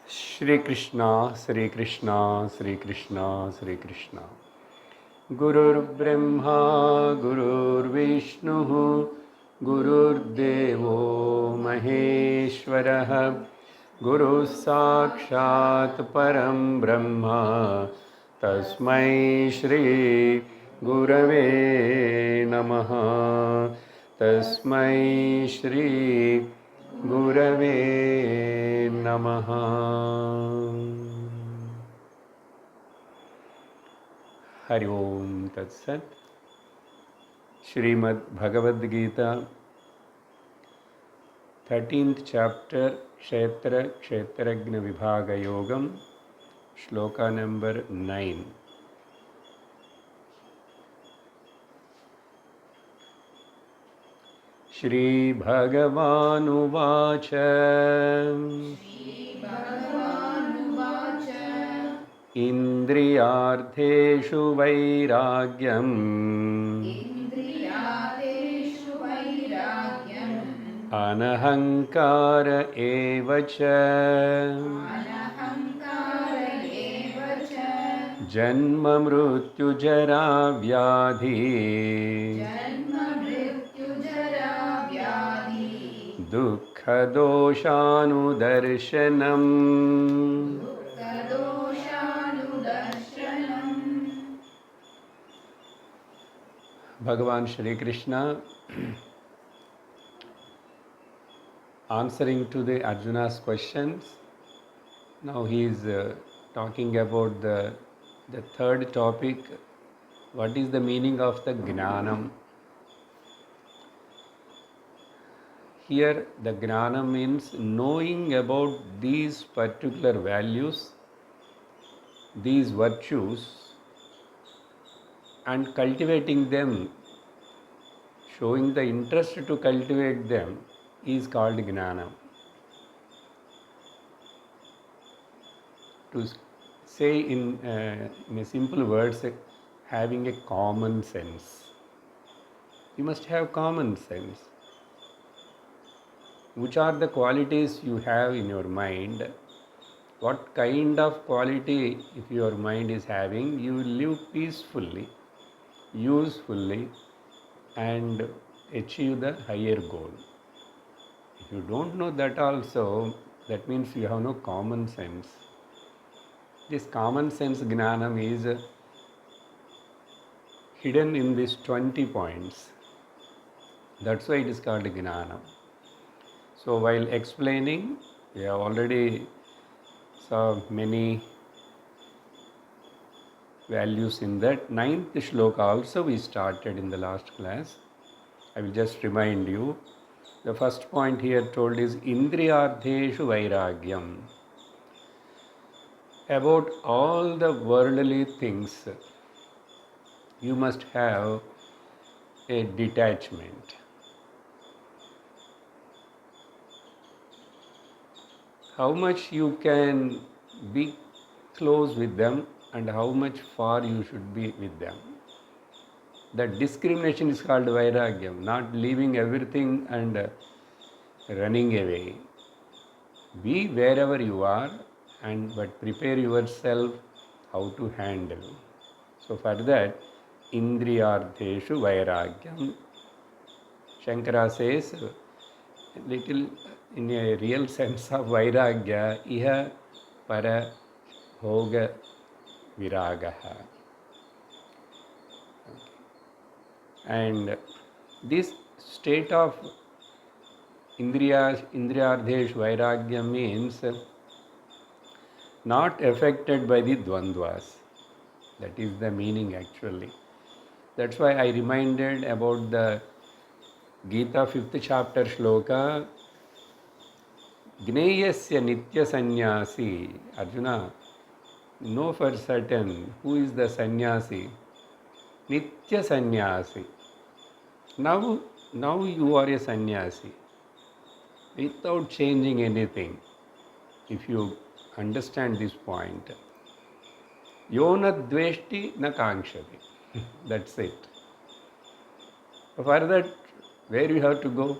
Shri Krishna, Shri Krishna, Shri Krishna, Shri Krishna. Gurur Brahma, Gurur Vishnu, Gurur Devo Maheshwaraha, Guru Sakshat Param Brahma, Tasmai Shri Gurave Namaha, Tasmai Shri Gurave Namaha. Hari Om Tat Sat. Srimad Bhagavad Gita, 13th chapter, Kshetragna Vibhaga Yogam, Shloka number 9. Shri Bhagavan Indriyartheshu Vairagyam Anahankara Evacha Janma Mrityu Jara Vyadhi Dukkha Doshanu Darshanam. Bhagavan Shri Krishna answering to the Arjuna's questions. Now he is talking about the third topic. What is the meaning of the Gnanam? Here the Gnana means knowing about these particular values, these virtues, and cultivating them, showing the interest to cultivate them is called Gnana. To say in a simple words, having a common sense. You must have common sense. Which are the qualities you have in your mind? What kind of quality, if your mind is having, you will live peacefully, usefully, and achieve the higher goal. If you don't know that also, that means you have no common sense. This common sense Gnanam is hidden in these 20 points. That's why it is called Gnanam. So while explaining, we have already saw many values in that. 9th shloka also we started in the last class. I will just remind you. The first point here told is Indriyartheshu Vairagyam. About all the worldly things, you must have a detachment. How much you can be close with them and how much far you should be with them. That discrimination is called Vairagyam, not leaving everything and running away. Be wherever you are, but prepare yourself how to handle. So for that, Indriyartheshu Vairagyam. Shankara says, little in a real sense of Vairagya, Iha Para Hoga Viragaha. And this state of Indriyardhesh Vairagya means not affected by the Dvandvas. That is the meaning actually. That's why I reminded about the Gita 5th chapter shloka. Gneyasya Nitya Sannyasi. Arjuna, know for certain who is the sannyasi. Nitya Sannyasi. Now you are a sannyasi. Without changing anything. If you understand this point. Yona dveshti na kankshati. That's it. For that, where you have to go?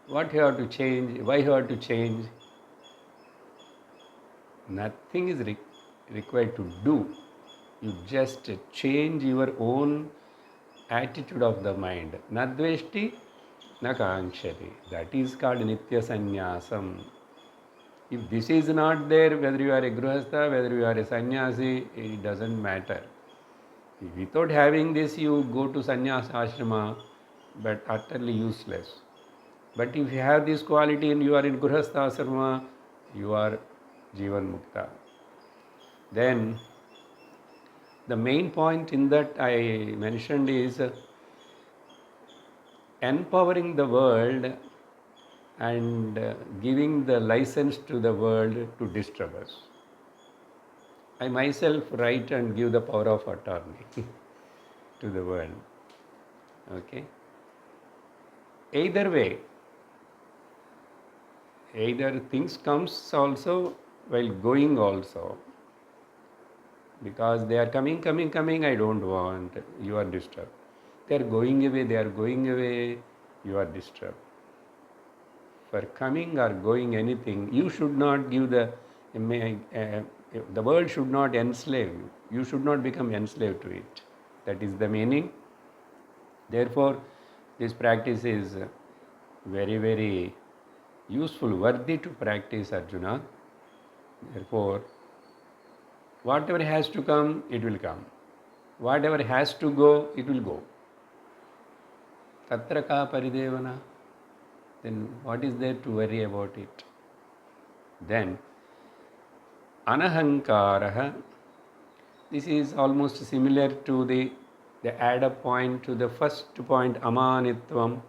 What you have to change? Why you have to change? Nothing is required to do. You just change your own attitude of the mind. Na dveshti, na kankshati. That is called nitya sannyasam. If this is not there, whether you are a grihastha, whether you are a sannyasi, it doesn't matter. Without having this, you go to sannyasa ashrama, but utterly useless. But if you have this quality and you are in grihastha ashrama, you are jivan mukta. Then the main point in that I mentioned is empowering the world and giving the license to the world to disturb us. I myself write and give the power of attorney to the world. Okay? Either way, either things comes also while going also. Because they are coming, I don't want, you are disturbed. They are going away, you are disturbed. For coming or going anything, you should not give the world should not enslave you. You should not become enslaved to it. That is the meaning. Therefore, this practice is very, very useful, worthy to practice, Arjuna. Therefore, whatever has to come, it will come. Whatever has to go, it will go. Tatra ka paridevana. Then what is there to worry about it? Then, anahankaraha. This is almost similar to the add-up point to the first point, amanitvam.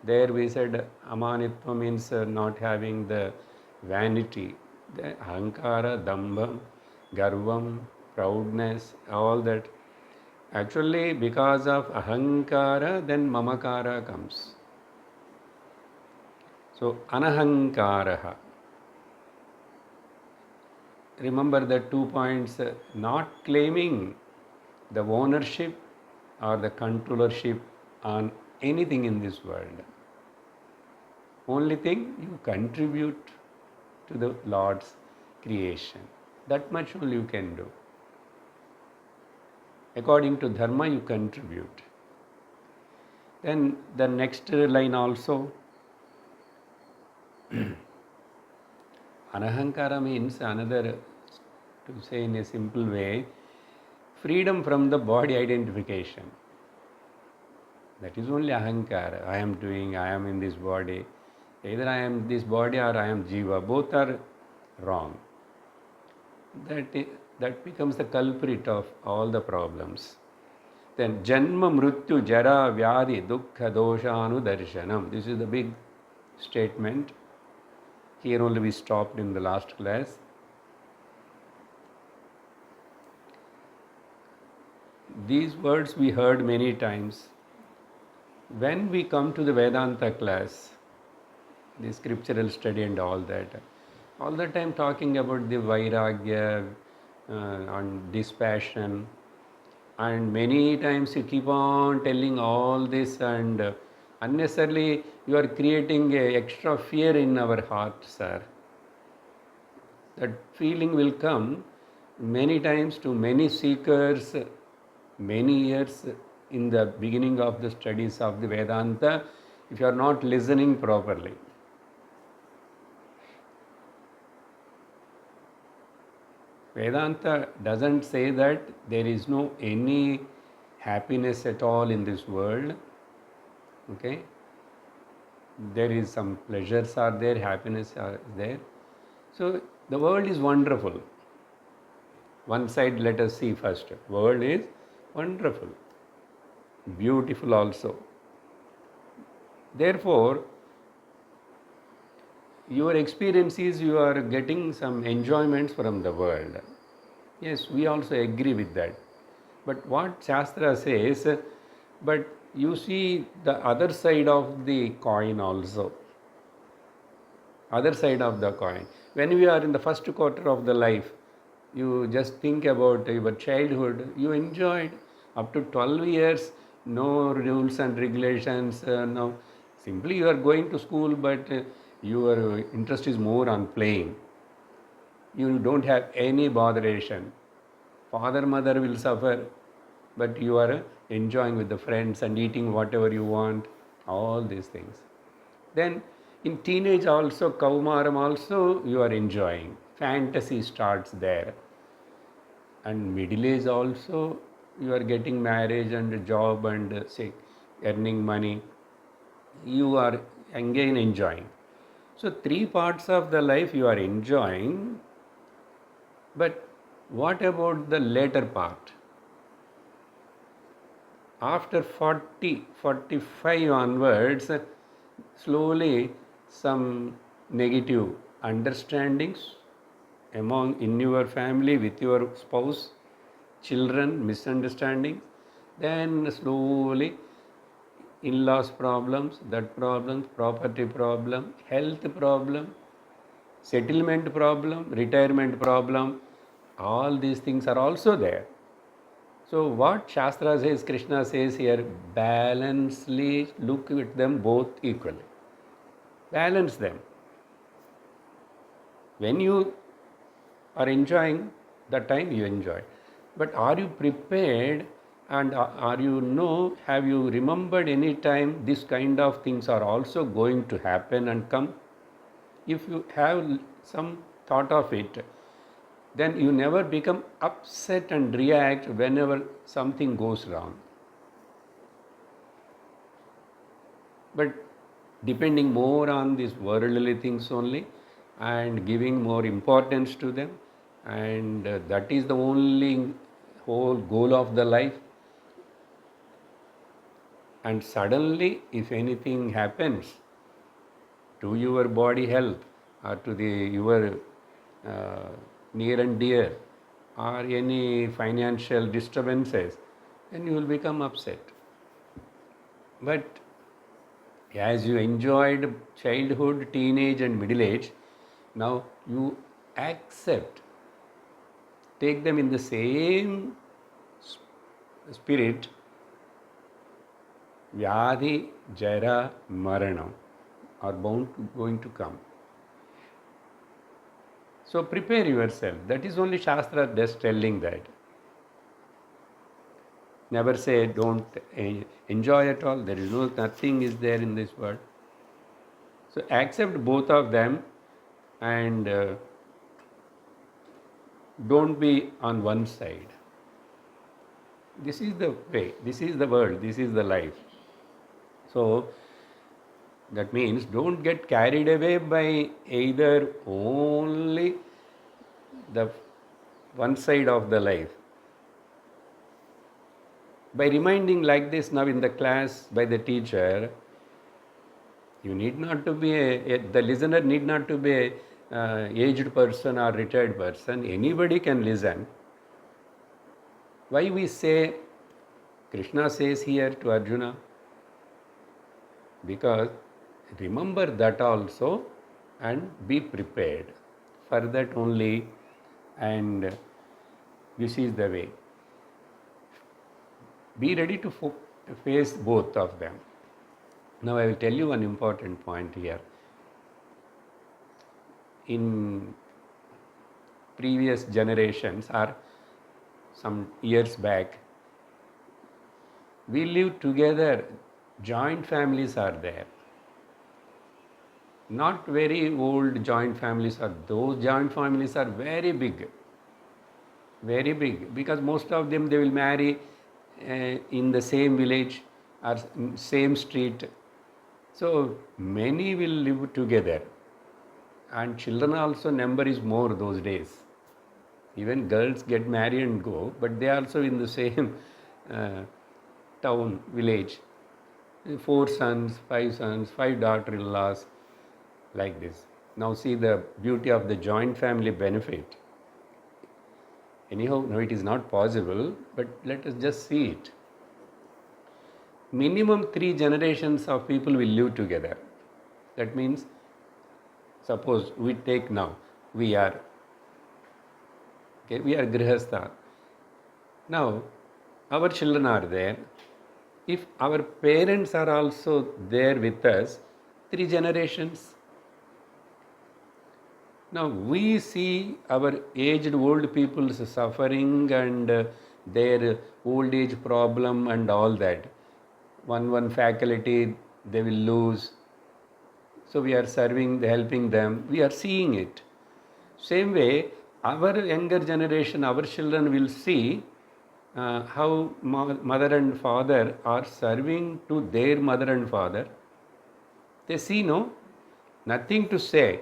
There we said amanitvam means not having the vanity, the ahankara, dambam, garvam, proudness, all that. Actually, because of ahankara, then mamakara comes. So, anahankaraha. Remember the 2 points, not claiming the ownership or the controllership on anything in this world. Only thing, you contribute to the Lord's creation. That much only you can do. According to dharma, you contribute. Then the next line also, anahankara means another, to say in a simple way, freedom from the body identification. That is only ahankara. I am doing, I am in this body. Either I am this body or I am jiva. Both are wrong. That becomes the culprit of all the problems. Then janma mrityu jara vyadi dukkha doshanu darshanam. This is the big statement. Here only we stopped in the last class. These words we heard many times. When we come to the Vedanta class, the scriptural study and all the time talking about the vairagya and dispassion, and many times you keep on telling all this, and unnecessarily you are creating a extra fear in our heart, sir. That feeling will come many times to many seekers, many years in the beginning of the studies of the Vedanta, if you are not listening properly. Vedanta doesn't say that there is no any happiness at all in this world. Okay? There is some pleasures are there, happiness are there. So the world is wonderful. One side let us see first. World is wonderful, beautiful also. Therefore, your experience is you are getting some enjoyments from the world. Yes, we also agree with that. But what Shastra says, but you see the other side of the coin also. Other side of the coin. When we are in the first quarter of the life, you just think about your childhood, you enjoyed up to 12 years, no rules and regulations, no. Simply you are going to school, but your interest is more on playing. You don't have any botheration. Father, mother will suffer, but you are enjoying with the friends and eating whatever you want, all these things. Then in teenage also, Kaumaram also, you are enjoying. Fantasy starts there. And middle age also, you are getting marriage and a job and say earning money. You are again enjoying. So three parts of the life you are enjoying, but what about the later part? After 40, 45 onwards, slowly some negative understandings in your family, with your spouse, children, misunderstandings, then slowly in-laws problems, that problems, property problem, health problem, settlement problem, retirement problem, all these things are also there. So what Shastra says, Krishna says here, balancely look at them both equally. Balance them. When you are enjoying, that time you enjoy. But are you prepared and have you remembered any time this kind of things are also going to happen and come? If you have some thought of it, then you never become upset and react whenever something goes wrong. But depending more on these worldly things only and giving more importance to them, and that is the only whole goal of the life. And suddenly, if anything happens to your body health or to your near and dear, or any financial disturbances, then you will become upset. But as you enjoyed childhood, teenage and middle age, now you accept, take them in the same spirit. Vyadhi, Jara, Maranam are going to come. So prepare yourself. That is only Shastra just telling that. Never say don't enjoy at all. There is nothing is there in this world. So accept both of them and don't be on one side. This is the way, this is the world, this is the life. So that means don't get carried away by either only the one side of the life. By reminding like this now in the class by the teacher, you need not to be the listener need not to be a aged person or retired person. Anybody can listen. Why we say, Krishna says here to Arjuna, because remember that also and be prepared for that only, and this is the way. Be ready to face both of them. Now I will tell you one important point here. In previous generations or some years back, we live together, joint families are there. Not very old joint families are, those joint families are very big, because most of them they will marry in the same village or same street. So many will live together, and children also number is more those days. Even girls get married and go, but they are also in the same town, village. 4 sons, 5 daughter-in-laws, like this. Now see the beauty of the joint family benefit. Anyhow, no, it is not possible, but let us just see it. Minimum 3 generations of people will live together. That means, suppose we take now, we are Grihastha. Now, our children are there. If our parents are also there with us, 3 generations. Now we see our aged old people suffering and their old age problem and all that. One faculty they will lose. So we are serving, helping them. We are seeing it. Same way, our younger generation, our children will see how mother and father are serving to their mother and father. They see no, nothing to say.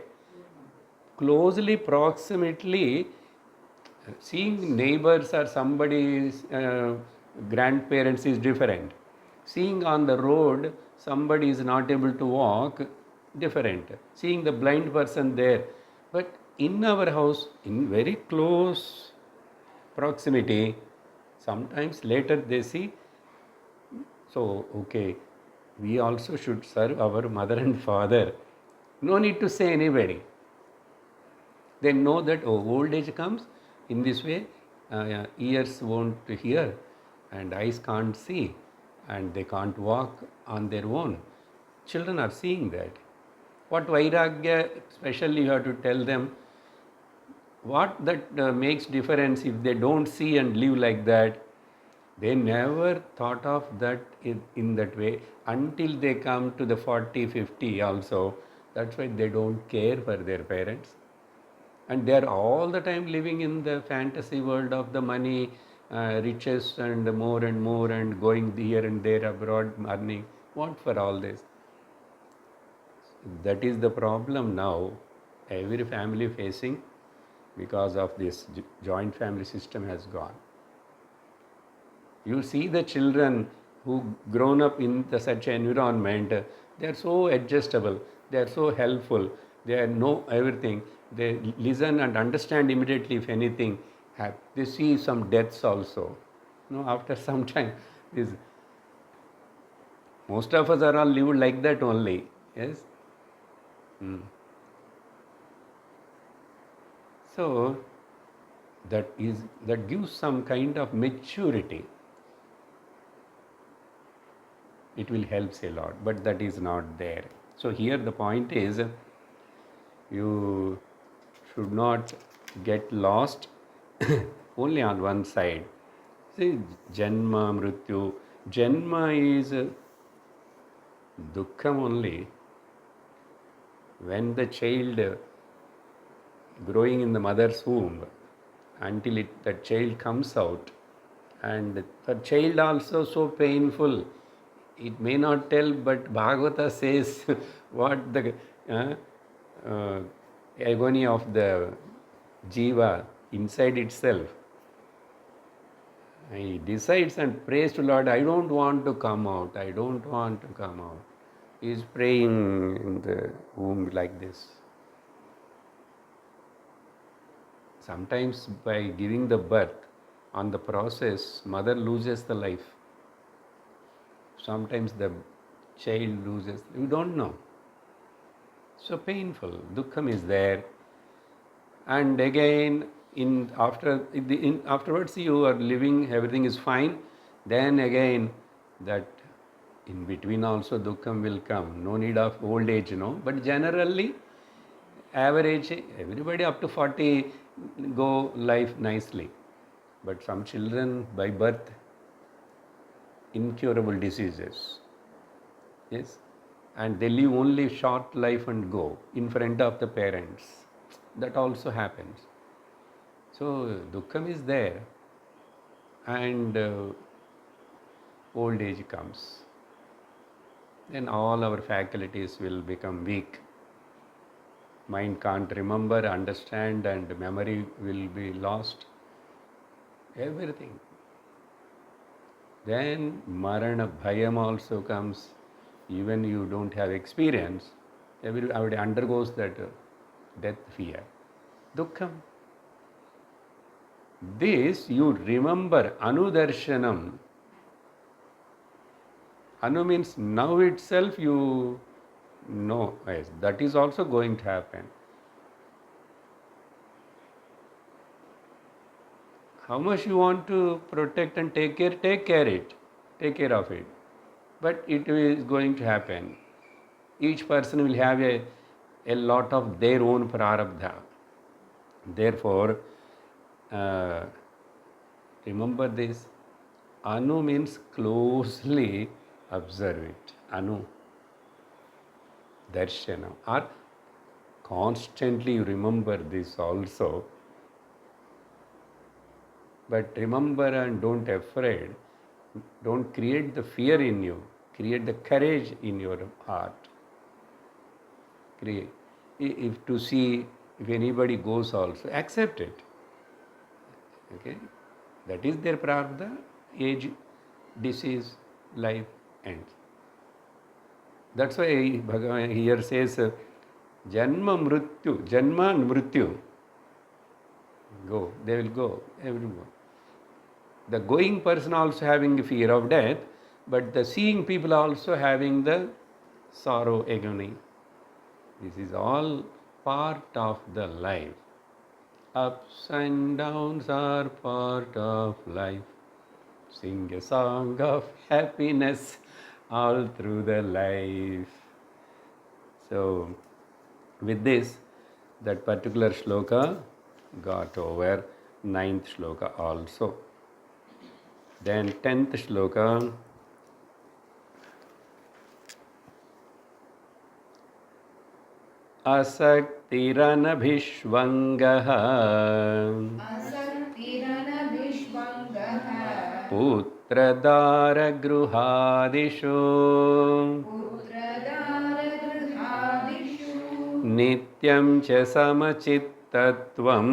Closely, proximately, seeing neighbors or somebody's grandparents is different. Seeing on the road somebody is not able to walk, different. Seeing the blind person there. But in our house, in very close proximity, sometimes later they see, so okay, we also should serve our mother and father. No need to say anybody. They know that old age comes in this way, ears won't hear and eyes can't see and they can't walk on their own. Children are seeing that. What vairagya, especially you have to tell them what that makes difference if they don't see and live like that. They never thought of that in that way until they come to the 40, 50 also. That's why they don't care for their parents. And they are all the time living in the fantasy world of the money, riches and more and going here and there abroad earning. What for all this? That is the problem now every family facing because of this joint family system has gone. You see the children who grown up in such an environment, they are so adjustable, they are so helpful, they know everything, they listen and understand immediately if anything happens. They see some deaths also. After some time, most of us are all lived like that only. Yes. So that gives some kind of maturity. It will help a lot, but that is not there. So here the point is, you should not get lost only on one side. See, Janma, Mrityu. Janma is dukkham only. When the child growing in the mother's womb, until that child comes out, and the child also so painful. It may not tell, but Bhagavata says what the agony of the jiva inside itself. He decides and prays to Lord, I don't want to come out, I don't want to come out. He is praying in the womb like this. Sometimes by giving the birth, on the process, mother loses the life. Sometimes the child loses, you don't know. So painful, dukkham is there. And again, afterwards you are living, everything is fine. Then again, that in between also dukkham will come. No need of old age, But generally, average, everybody up to 40 go life nicely. But some children by birth, incurable diseases. Yes. And they live only short life and go in front of the parents. That also happens. So dukkham is there and old age comes. Then all our faculties will become weak. Mind can't remember, understand, and memory will be lost. Everything. Then marana bhayam also comes. Even you don't have experience, everybody undergoes that death fear. Dukkham. This you remember, anudarshanam. Anu means now itself you know, yes, that is also going to happen. How much you want to protect and take care of it. But it is going to happen. Each person will have a lot of their own prarabdha. Therefore, remember this. Anu means closely observe it. Anu, darshanam. Or constantly you remember this also. But remember and don't afraid. Don't create the fear in you. Create the courage in your heart. Create. If to see if anybody goes also, accept it. Okay? That is their prarabdha. Age, disease, life ends. That's why Bhagavan here says, Janma and Mrityu. Go, they will go, everyone. The going person also having fear of death, but the seeing people also having the sorrow, agony. This is all part of the life. Ups and downs are part of life. Sing a song of happiness all through the life. So, with this, that particular shloka got over, 9th shloka also. Then 10th shloka, asaktiranabhishvangah putradara-gruhadishu nityam cha samachittatvam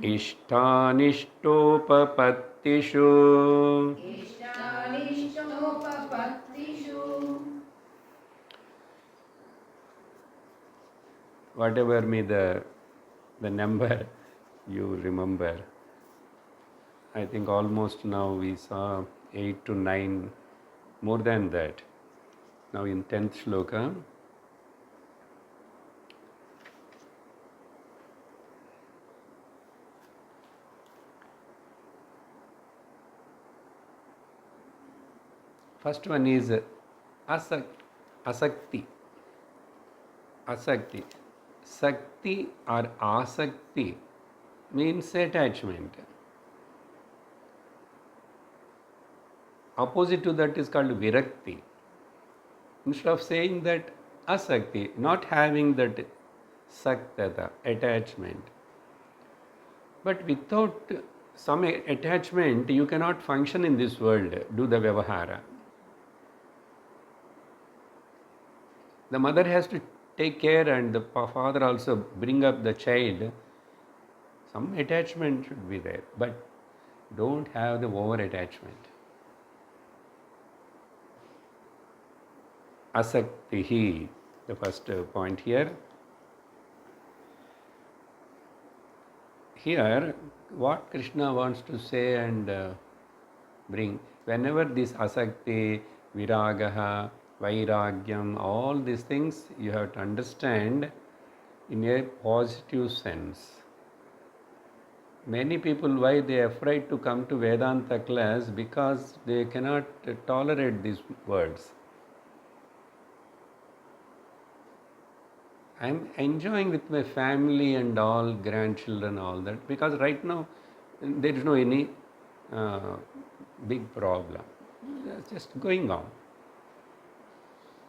ishtanishtopapatishu. Whatever may the number you remember. I think almost now we saw 8 to 9, more than that. Now in 10th shloka, first one is asakti. Asakti. Sakti or asakti means attachment. Opposite to that is called virakti. Instead of saying that asakti, not having that saktata, attachment. But without some attachment, you cannot function in this world, do the vyavahara. The mother has to take care and the father also bring up the child. Some attachment should be there, but don't have the over attachment. Asaktihi, the first point here. Here, what Krishna wants to say and bring, whenever this asakti, viragaha, vairagyam, all these things you have to understand in a positive sense. Many people, why they are afraid to come to Vedanta class? Because they cannot tolerate these words. I am enjoying with my family and all, grandchildren, all that, because right now there is no any big problem. It's just going on.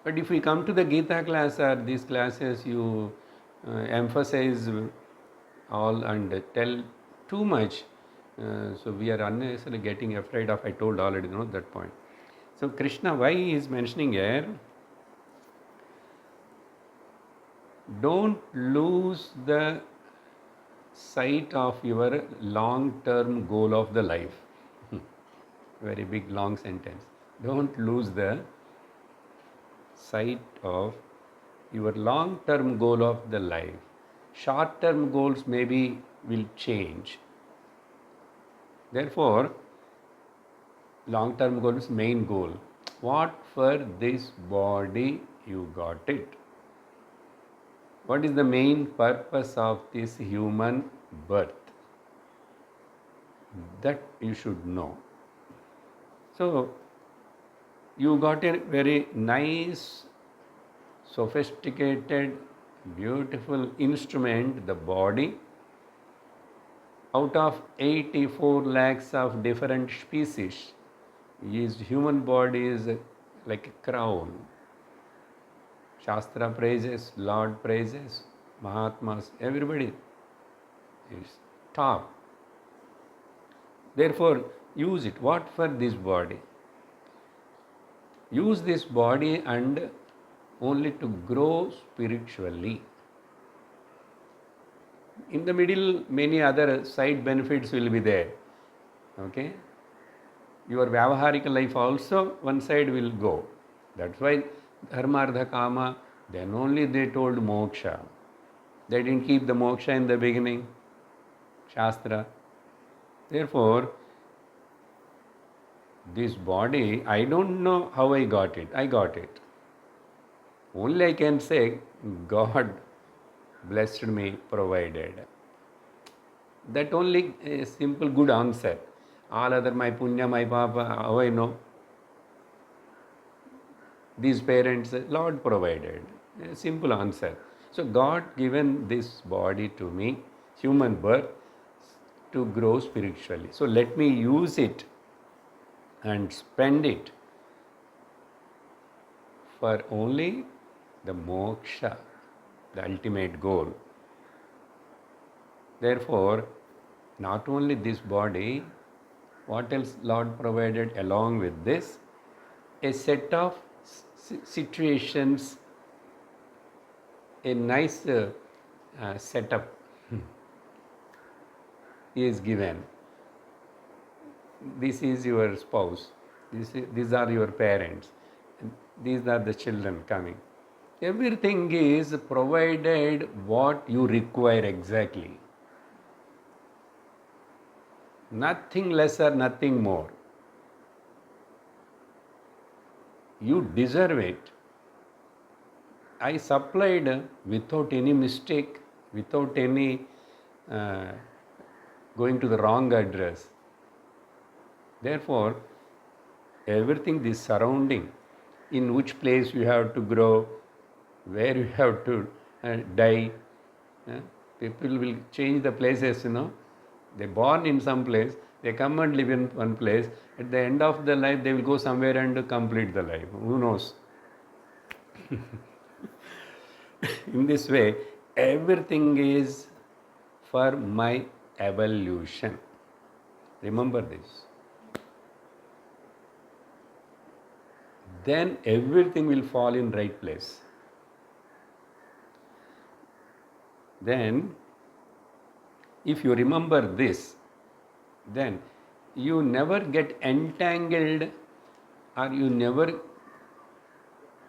But if we come to the Gita class or these classes, you emphasize all and tell too much. So we are unnecessarily getting afraid of, I told already, that point. So Krishna, why he is mentioning here, don't lose the sight of your long-term goal of the life. Very big long sentence. Don't lose the sight of your long-term goal of the life. Short-term goals maybe will change. Therefore, long-term goal is main goal. What for this body you got it? What is the main purpose of this human birth? That you should know. So, you got a very nice sophisticated, beautiful instrument, the body. Out of 84 lakhs of different species, his human body is like a crown. Shastra praises, Lord praises, Mahatmas, everybody is top. Therefore, use it. What for this body? Use this body and only to grow spiritually. In the middle, many other side benefits will be there. Okay? Your Vyavaharika life also, one side will go. That's why Dharma, Artha, Kama, then only they told moksha. They didn't keep the moksha in the beginning. Shastra. Therefore, this body, I don't know how I got it. I got it. Only I can say, God blessed me, provided. That only a simple good answer. All other my punya, my papa, how I know? These parents, Lord provided. A simple answer. So God given this body to me, human birth, to grow spiritually. So let me use it and spend it for only the moksha, the ultimate goal. Therefore, not only this body, what else Lord provided along with this? A set of situations, a nice setup is given. This is your spouse, these are your parents, these are the children coming. Everything is provided what you require exactly. Nothing lesser, nothing more. You deserve it. I supplied without any mistake, without any going to the wrong address. Therefore, everything, this surrounding, in which place you have to grow, where you have to die. People will change the places, They're born in some place, they come and live in one place. At the end of the life, they will go somewhere and complete the life. Who knows? In this way, everything is for my evolution. Remember this. Then everything will fall in right place. Then, if you remember this, then you never get entangled or you never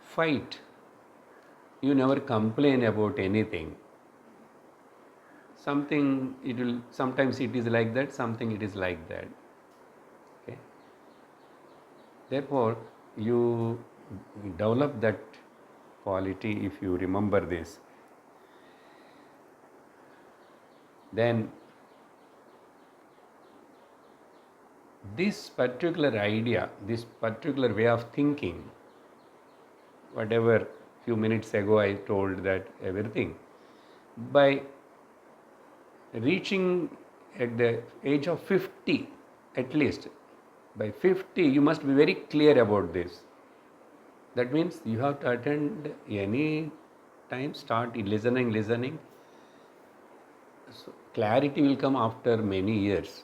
fight. You never complain about anything. Sometimes it is like that, something it is like that. Okay? Therefore, you develop that quality if you remember this. Then this particular idea, this particular way of thinking, whatever few minutes ago I told that everything, by reaching at the age of 50 at least, by 50 you must be very clear about this. That means you have to attend any time, start listening. So clarity will come after many years.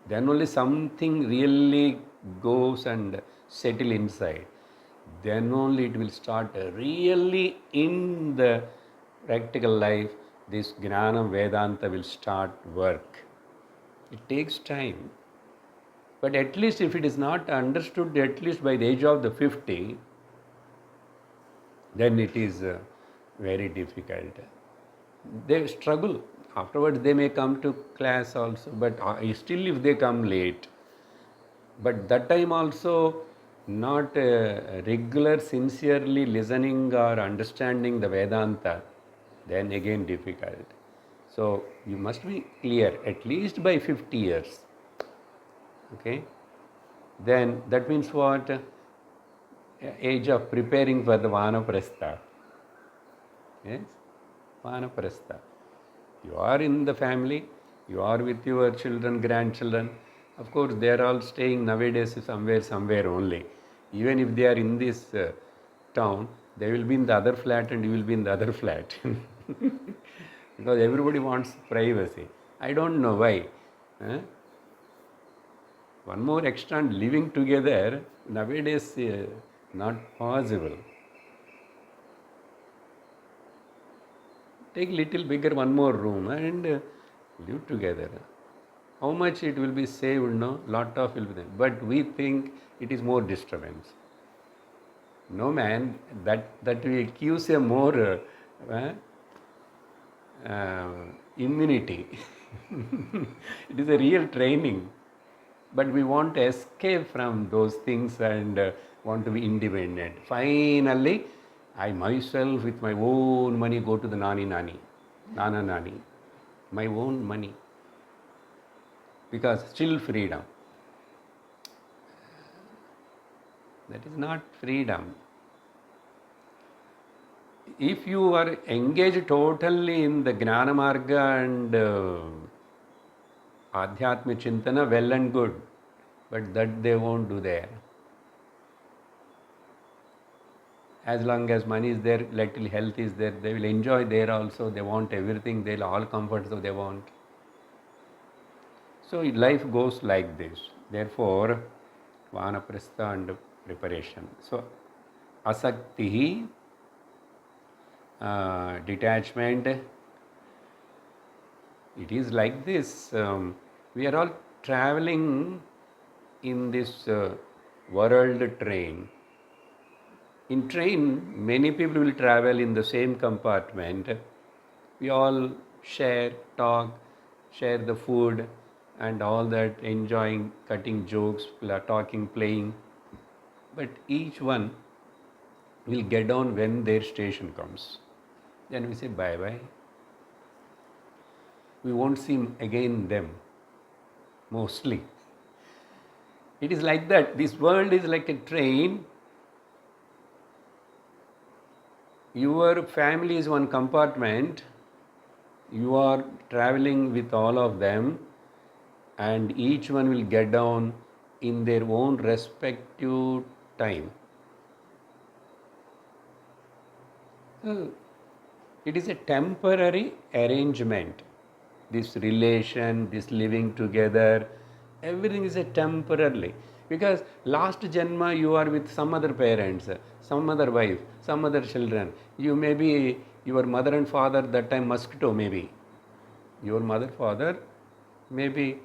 Then only something really goes and settle inside. Then only it will start really in the practical life. This Jnana Vedanta will start work. It takes time. But at least if it is not understood at least by the age of the 50, then it is very difficult. They struggle. Afterwards they may come to class also, but still if they come late. But that time also not regular, sincerely listening or understanding the Vedanta, then again difficult. So you must be clear at least by 50 years. Okay? Then that means what? age of preparing for the Vanaprastha. Yes, Vanaprastha. You are in the family, you are with your children, grandchildren. Of course, they are all staying nowadays somewhere only. Even if they are in this town, they will be in the other flat and you will be in the other flat. Because everybody wants privacy. I don't know why. Huh? One more extra living together, nowadays not possible. Take little bigger one more room and live together. How much it will be saved, no? Lot of will be there. But we think it is more disturbance. No man, that will gives a more immunity. It is a real training. But we want to escape from those things and want to be independent. Finally, I myself with my own money go to the nana nani, my own money. Because still freedom. That is not freedom. If you are engaged totally in the Gnana Marga and Adhyatma Chintana, well and good, but that they won't do there. As long as money is there, little health is there, they will enjoy there also. They want everything, they'll all comforts they want. So life goes like this. Therefore, Vanaprastha and preparation. So, asakti, detachment, it is like this. We are all traveling in this world train. In train, many people will travel in the same compartment. We all share, talk, share the food and all that, enjoying, cutting jokes, talking, playing. But each one will get down when their station comes. Then we say bye-bye. We won't see again them, mostly. It is like that. This world is like a train. Your family is one compartment. You are traveling with all of them, and each one will get down in their own respective time. So, it is a temporary arrangement. This relation, this living together, everything is a temporarily. Because last Janma you are with some other parents, some other wife, some other children. You may be your mother and father that time mosquito maybe. Your mother, father, maybe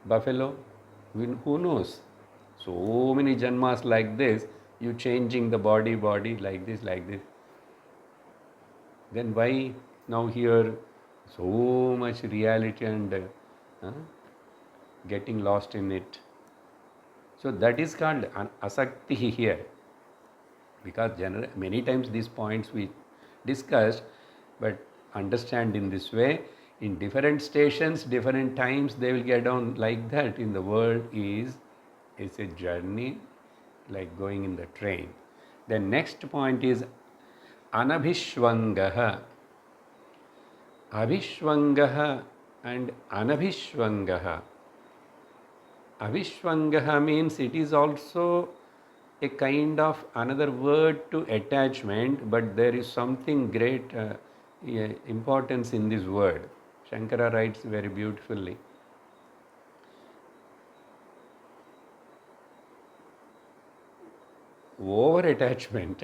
buffalo, who knows? So many Janmas like this, you changing the body like this. Then why now here so much reality and getting lost in it? So that is called asakti here. Because many times these points we discussed, but understand in this way, in different stations, different times they will get down like that. In the world is a journey like going in the train. The next point is anabhishvangaha. Abhishvangaha and anabhishvangaha. Abhishvangaha means it is also a kind of another word to attachment, but there is something great importance in this word. Shankara writes very beautifully. Over attachment.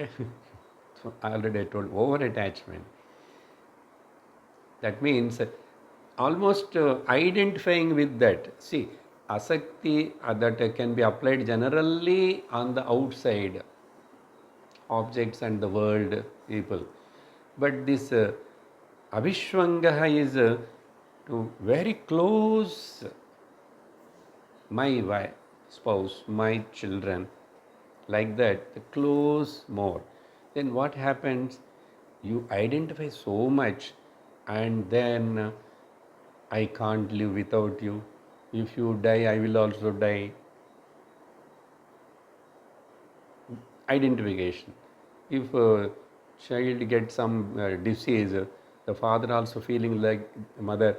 So already I told over attachment. That means almost identifying with that. See, asakti that can be applied generally on the outside objects and the world, people. But this Abhishwangaha is to very close my wife, spouse, my children, like that, the close more. Then what happens? You identify so much, and then I can't live without you. If you die, I will also die. identification. If a child gets some disease, the father also feeling like mother,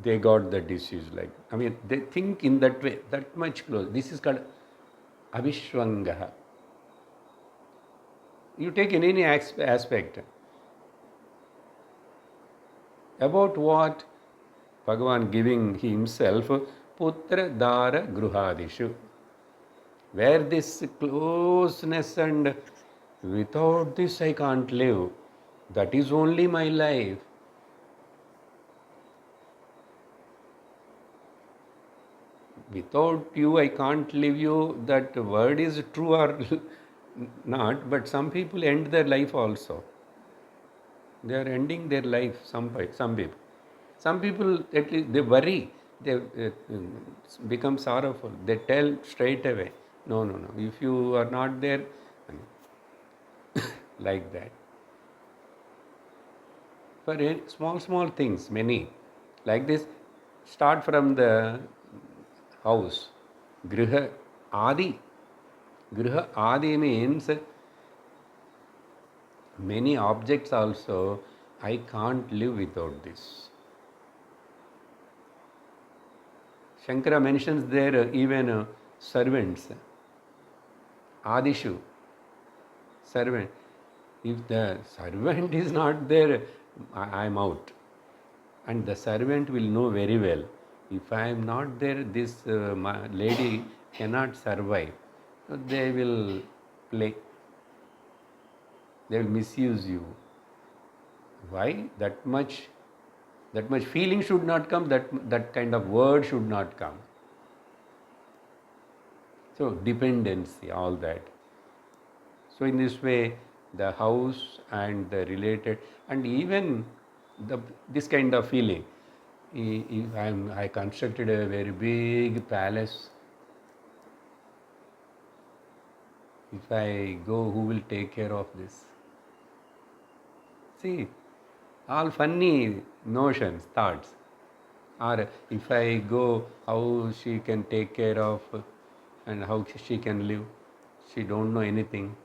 they got the disease. Like, I mean, they think in that way, that much close. This is called avishwangaha. You take in any aspect. About what? Bhagavan giving himself putra dara gruhadishu. Where this closeness and without this I can't live. That is only my life. Without you I can't live you. That word is true or not, but some people end their life also. They are ending their life, some people. Some people, at least, they worry, they become sorrowful. They tell straight away, no, no, no, if you are not there, like that. For small, small things, many. Like this, start from the house. Griha Adi. Griha Adi means many objects also, I can't live without this. Shankara mentions there even servants. Adishu, servant. If the servant is not there, I am out. And the servant will know very well. If I am not there, this lady cannot survive. So they will play. They will misuse you. Why? That much feeling should not come, that kind of word should not come. So dependency, all that. So in this way, the house and the related, and even this kind of feeling. If I constructed a very big palace. If I go, who will take care of this? See, all funny notions, thoughts. Or if I go, how she can take care of and how she can live. She don't know anything.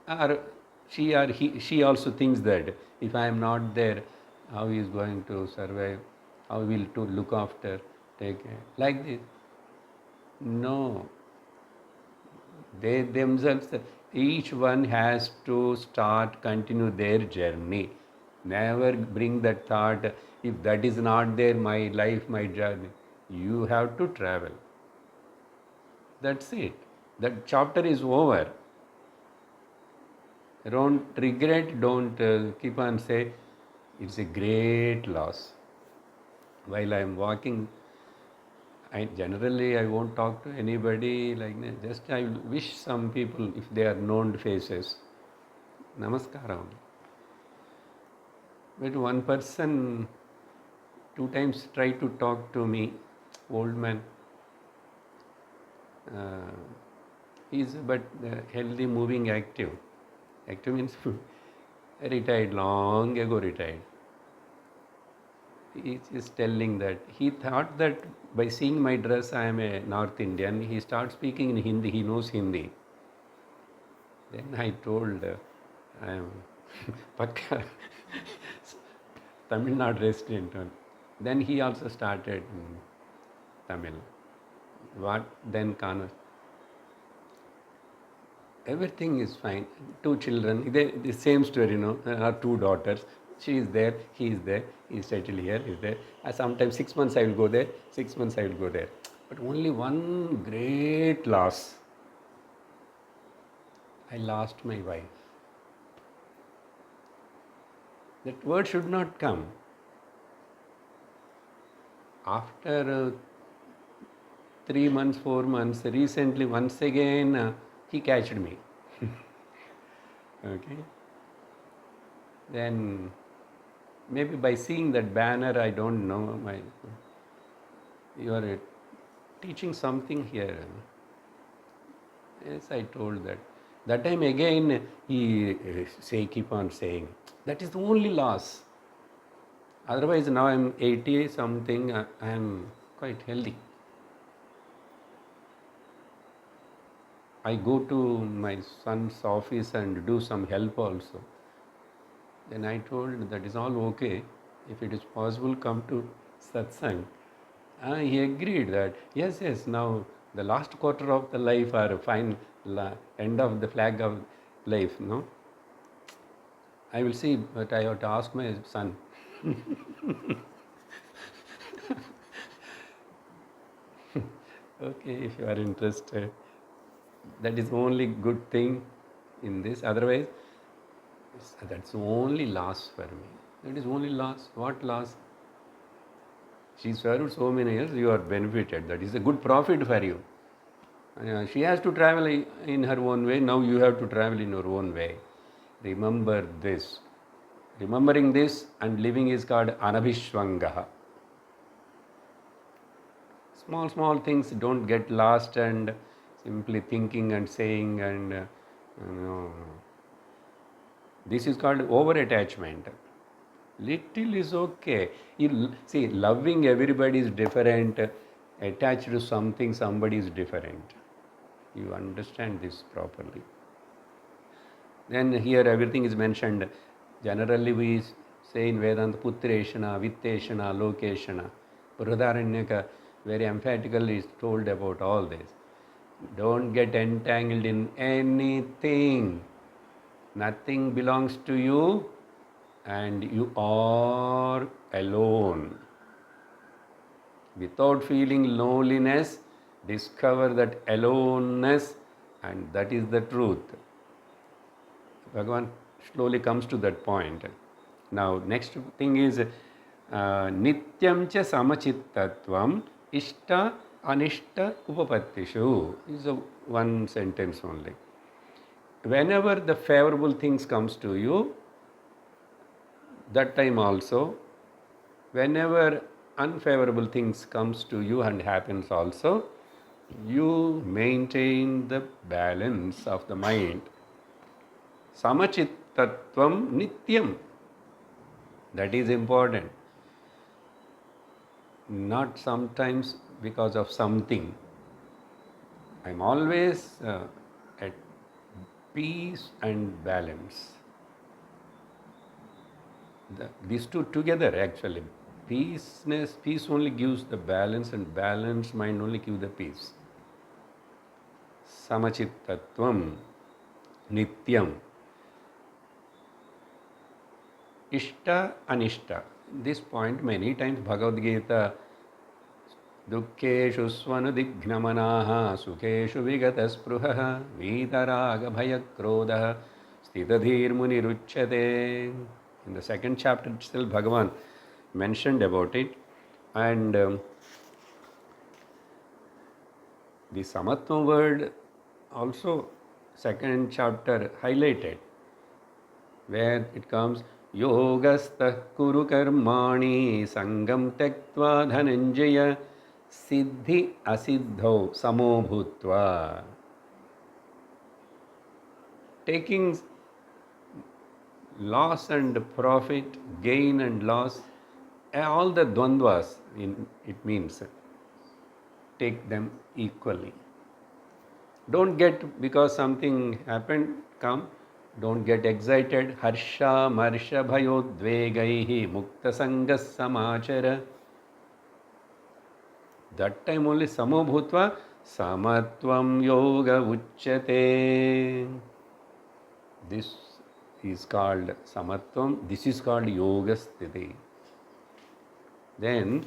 Or she also thinks that if I am not there, how he is going to survive? How will to look after, take care? Like this. No. They themselves, each one has to continue their journey. Never bring that thought, if that is not there, my life, my journey. You have to travel. That's it. That chapter is over. Don't regret, don't keep on say, it's a great loss. While I am walking, I won't talk to anybody like that. Just I wish some people, if they are known faces, namaskaram. But one person 2 times tried to talk to me, old man. He is but healthy, moving, active. Active means retired, long ago retired. He is telling that he thought that by seeing my dress I am a North Indian. He starts speaking in Hindi. He knows Hindi. Then I told I am Pakka Tamil Nadu resident. Then he also started Tamil. What then conversation? Everything is fine. 2 children, the same story, are 2 daughters. She is there, he is there, he is settled here, he is there. Sometimes 6 months I will go there, 6 months I will go there. But only one great loss. I lost my wife. That word should not come. After 3 months, 4 months, recently once again he catched me. Okay. Then maybe by seeing that banner, I don't know, you are teaching something here. Yes, I told that. That time again he keep on saying, that is the only loss. Otherwise now I am 80 something, I am quite healthy. I go to my son's office and do some help also. Then I told that is all okay. If it is possible, come to satsang. He agreed that yes, now the last quarter of the life or fine end of the flag of life, no. I will see, but I have to ask my son. Okay, if you are interested, that is only good thing in this. Otherwise, that's only loss for me. That is only loss. What loss? She served so many years, you are benefited. That is a good profit for you. She has to travel in her own way. Now you have to travel in your own way. Remember this. Remembering this and living is called anabhishwangaha. Small things, don't get lost and simply thinking and saying and no. This is called over attachment. Little is okay. See, loving everybody is different. Attached to something, somebody is different. You understand this properly. Then here everything is mentioned. Generally we say in Vedanta, Putreshana, Vitteshana, Lokeshana. Brihadaranyaka very emphatically is told about all this. Don't get entangled in anything. Nothing belongs to you and you are alone. Without feeling loneliness, discover that aloneness, and that is the truth. Bhagavan slowly comes to that point. Now, next thing is Nityam cha samachittatvam ishta anishta upapattishu. This is one sentence only. Whenever the favorable things comes to you, that time also, whenever unfavorable things comes to you and happens also, you maintain the balance of the mind. Samachittatvam nityam. That is important. Not sometimes because of something. I am always at peace and balance. These two together actually. Peace only gives the balance and balanced mind only gives the peace. Samachittatvam nityam. Ishta anishta. This point many times Bhagavad Gita Dukkeshu swanudignamanaha sukeshu vigataspruhaha vitaraga bhayakrodaha stitadhir muniruchyate. In the second chapter itself Bhagavan mentioned about it, and the Samatva word also second chapter highlighted, where it comes Yogastha kuru karmani sangam tektva dhananjaya siddhi asiddho samo bhutva. Taking loss and profit, gain and loss, all the dvandvas, it means take them equally. Don't get, because something happened, come, don't get excited. Harsha marsha bhayodvegaihi mukta sangas samachara. That time only samo bhutva samatvam yoga uchyate. This is called samatvam. This is called yoga sthiti. Then,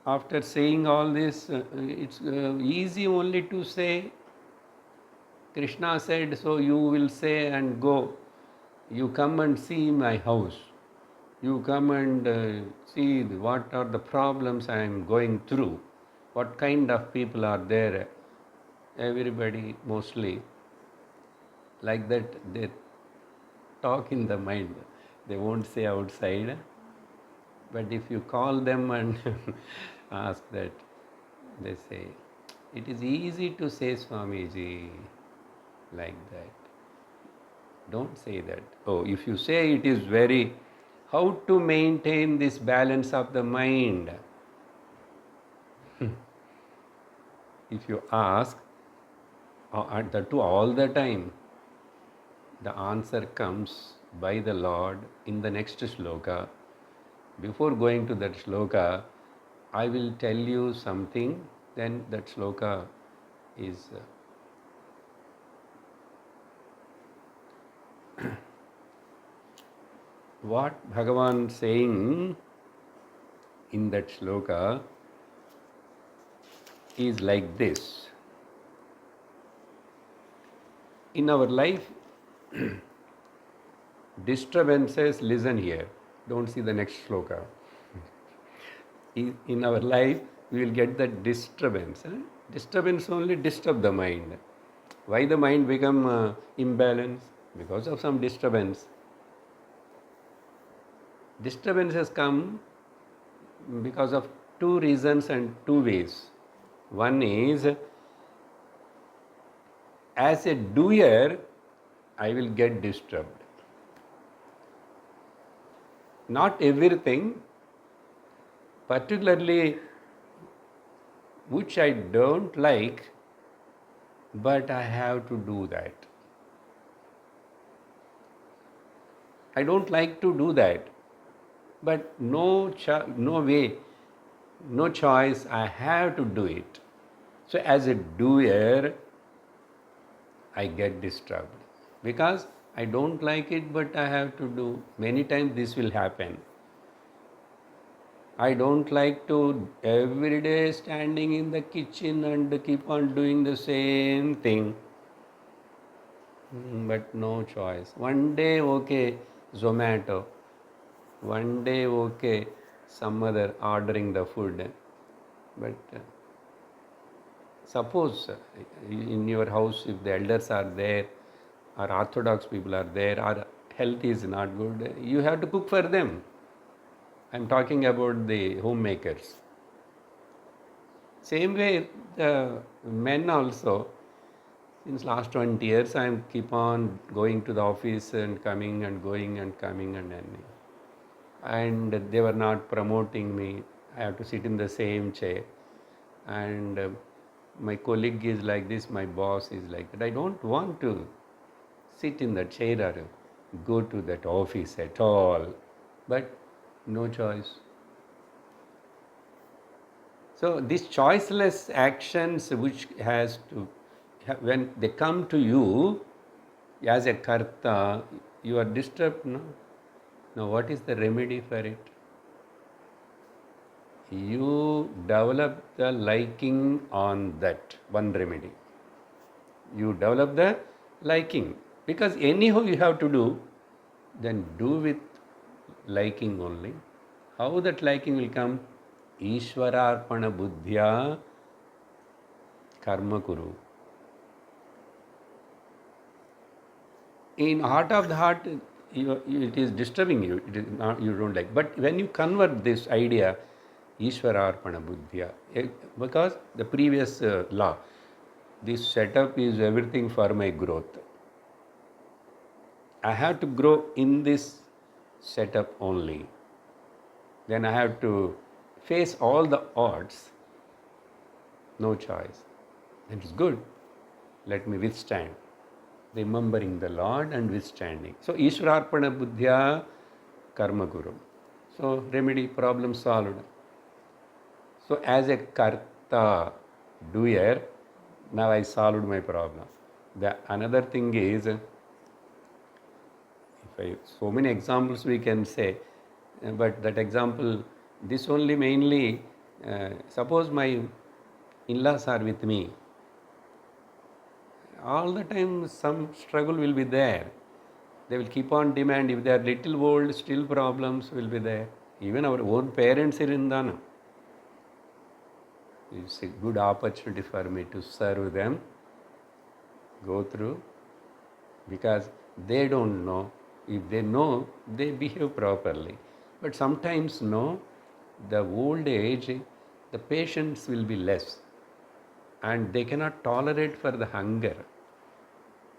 after saying all this, it's easy only to say. Krishna said, so you will say and go. You come and see my house. You come and see what are the problems I am going through. What kind of people are there. Everybody mostly like that, they talk in the mind. They won't say outside. But if you call them and ask that, they say, it is easy to say Swamiji like that. Don't say that. Oh, if you say it is very, how to maintain this balance of the mind? If you ask, and that too all the time. The answer comes by the Lord in the next shloka. Before going to that shloka, I will tell you something, then that shloka is what Bhagavan saying in that shloka is like this. In our life, disturbances, listen here. Don't see the next shloka. In our life, we will get that disturbance. Disturbance only disturb the mind. Why the mind become imbalanced? Because of some disturbance. Disturbances come because of two reasons and two ways. One is, as a doer, I will get disturbed. Not everything, particularly which I don't like, but I have to do that. I don't like to do that, but no way, no choice, I have to do it. So as a doer, I get disturbed because I don't like it, but I have to do. Many times this will happen. I don't like to every day standing in the kitchen and keep on doing the same thing. But no choice. One day, okay, Zomato. One day, okay, some other ordering the food. But suppose in your house, if the elders are there, or orthodox people are there, or health is not good, you have to cook for them. I'm talking about the homemakers. Same way, the men also, since last 20 years, I keep on going to the office and coming and going and coming and ending. And they were not promoting me. I have to sit in the same chair. And my colleague is like this, my boss is like that. I don't want to sit in the chair or go to that office at all. But no choice. So these choiceless actions which has to, when they come to you as a karta, you are disturbed, no? Now what is the remedy for it? You develop the liking on that, one remedy. You develop the liking. Because anyhow you have to do, then do with liking only. How that liking will come? Ishwararpana buddhya karma kuru. In heart of the heart, it is disturbing you. It is not, you don't like. But when you convert this idea, Ishwararpana buddhya, because the previous law, this setup is everything for my growth. I have to grow in this setup only. Then I have to face all the odds. No choice. It is good. Let me withstand. Remembering the Lord and withstanding. So, Ishwararpana buddhya karma guru. So, remedy, problem solved. So, as a karta, doer, now I solved my problem. The another thing is, so many examples we can say, but that example, this only mainly, suppose my in-laws are with me, all the time some struggle will be there. They will keep on demand. If they are little old, still problems will be there. Even our own parents are in Dana. It's a good opportunity for me to serve them, go through, because they don't know. If they know, they behave properly. But sometimes, no, the old age, the patience will be less. And they cannot tolerate for the hunger.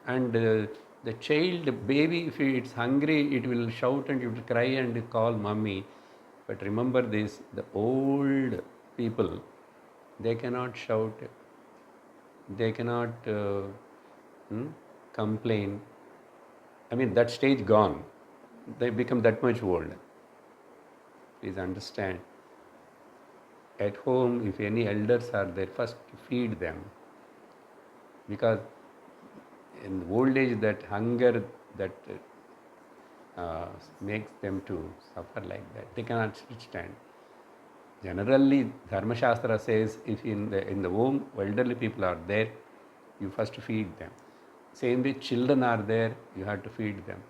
And the child, baby, if it's hungry, it will shout and it will cry and call mommy. But remember this, the old people, they cannot shout. they cannot complain. I mean, that stage gone. They become that much old. Please understand. At home, if any elders are there, first feed them. Because in old age, that hunger that makes them to suffer like that. They cannot stand. Generally, Dharma Shastra says if in the home elderly people are there, you first feed them. Same way, children are there, you have to feed them.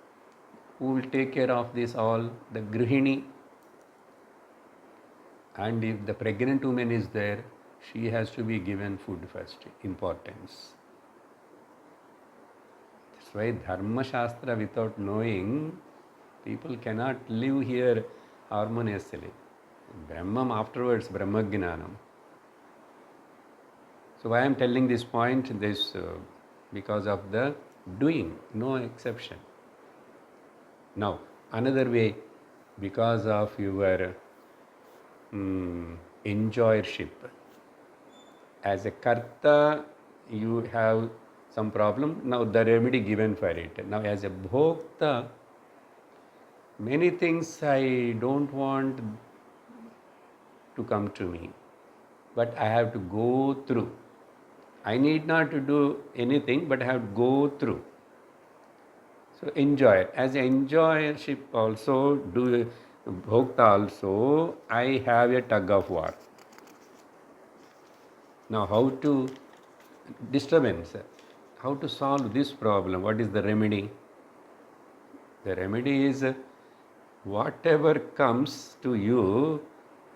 Who will take care of this all? The Grihini. And if the pregnant woman is there, she has to be given food first, importance. That's why Dharma Shastra, without knowing, people cannot live here harmoniously. Brahman afterwards, Brahma Jnanam. So why I am telling this point, because of the doing, no exception. Now, another way, because of your enjoyership. As a karta, you have some problem. Now the remedy given for it. Now as a bhokta, many things I don't want to come to me, but I have to go through. I need not to do anything, but I have to go through. So enjoy. As enjoyership also, do bhokta also, I have a tug of war. Now how to disturbance, how to solve this problem? What is the remedy? The remedy is whatever comes to you,